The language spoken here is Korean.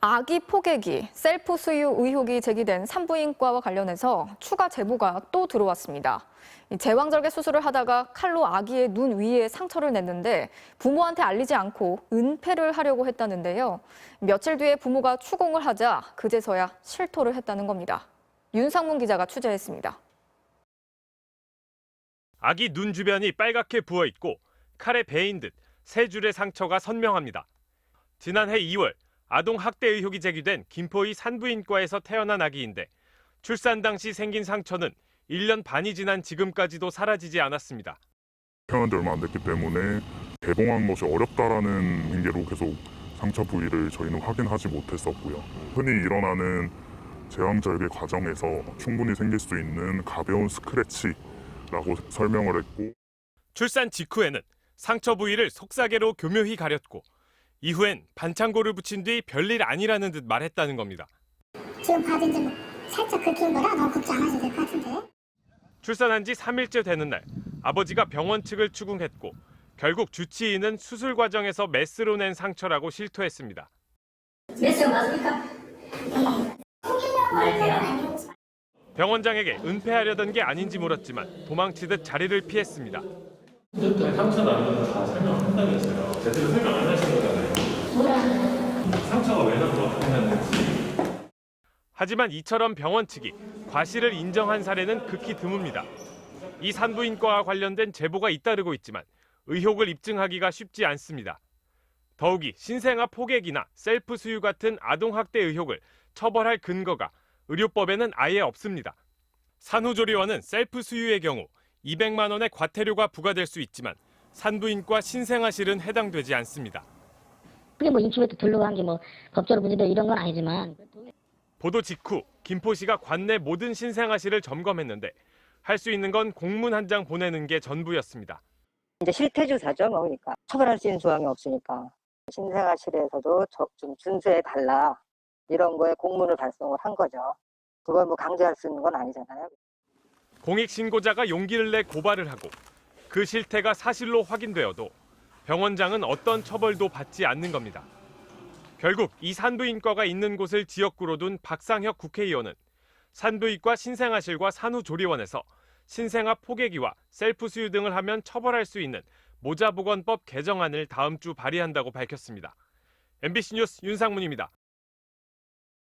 아기 포개기, 셀프 수유 의혹이 제기된 산부인과와 관련해서 추가 제보가 또 들어왔습니다. 제왕절개 수술을 하다가 칼로 아기의 눈 위에 상처를 냈는데 부모한테 알리지 않고 은폐를 하려고 했다는데요. 며칠 뒤에 부모가 추궁을 하자 그제서야 실토를 했다는 겁니다. 윤상문 기자가 취재했습니다. 아기 눈 주변이 빨갛게 부어있고 칼에 베인 듯 세 줄의 상처가 선명합니다. 지난해 2월 아동 학대 의혹이 제기된 김포의 산부인과에서 태어난 아기인데 출산 당시 생긴 상처는 1년 반이 지난 지금까지도 사라지지 않았습니다. 태어난 지 얼마 안 됐기 때문에 개봉하는 것이 어렵다라는 핑계로 계속 상처 부위를 저희는 확인하지 못했었고요. 흔히 일어나는 제왕절개 과정에서 충분히 생길 수 있는 가벼운 스크래치라고 설명을 했고, 출산 직후에는 상처 부위를 속사개로 교묘히 가렸고 이후엔 반창고를 붙인 뒤 별일 아니라는 듯 말했다는 겁니다. 지금 봐도 이제 뭐 살짝 긁힌 거라 너무 걱정 안 하셔도 될 것 같은데. 출산한 지 3일째 되는 날 아버지가 병원 측을 추궁했고 결국 주치의는 수술 과정에서 메스로 낸 상처라고 실토했습니다. 메스 맞습니까? 말해요. 병원장에게 은폐하려던 게 아닌지 물었지만 도망치듯 자리를 피했습니다. 상처 나는 거 다 설명한다면서요. 제대로 설명 안 하신 거잖아요. 상처가 왜 나고 어떻게 났는지. 하지만 이처럼 병원 측이 과실을 인정한 사례는 극히 드뭅니다. 이 산부인과와 관련된 제보가 잇따르고 있지만 의혹을 입증하기가 쉽지 않습니다. 더욱이 신생아 포개기나 셀프 수유 같은 아동 학대 의혹을 처벌할 근거가 의료법에는 아예 없습니다. 산후조리원은 셀프 수유의 경우 200만 원의 과태료가 부과될 수 있지만 산부인과 신생아실은 해당되지 않습니다. 그게 뭐 인큐베이터 들러간 게 뭐 법적으로 문제되고 이런 건 아니지만. 보도 직후 김포시가 관내 모든 신생아실을 점검했는데 할 수 있는 건 공문 한 장 보내는 게 전부였습니다. 이제 실태조사죠, 뭐 그러니까 처벌할 수 있는 조항이 없으니까 신생아실에서도 좀 준수해 달라 이런 거에 공문을 발송을 한 거죠. 그걸 뭐 강제할 수 있는 건 아니잖아요. 공익신고자가 용기를 내 고발을 하고 그 실태가 사실로 확인되어도 병원장은 어떤 처벌도 받지 않는 겁니다. 결국 이 산부인과가 있는 곳을 지역구로 둔 박상혁 국회의원은 산부인과 신생아실과 산후조리원에서 신생아 포개기와 셀프 수유 등을 하면 처벌할 수 있는 모자보건법 개정안을 다음 주 발의한다고 밝혔습니다. MBC 뉴스 윤상문입니다.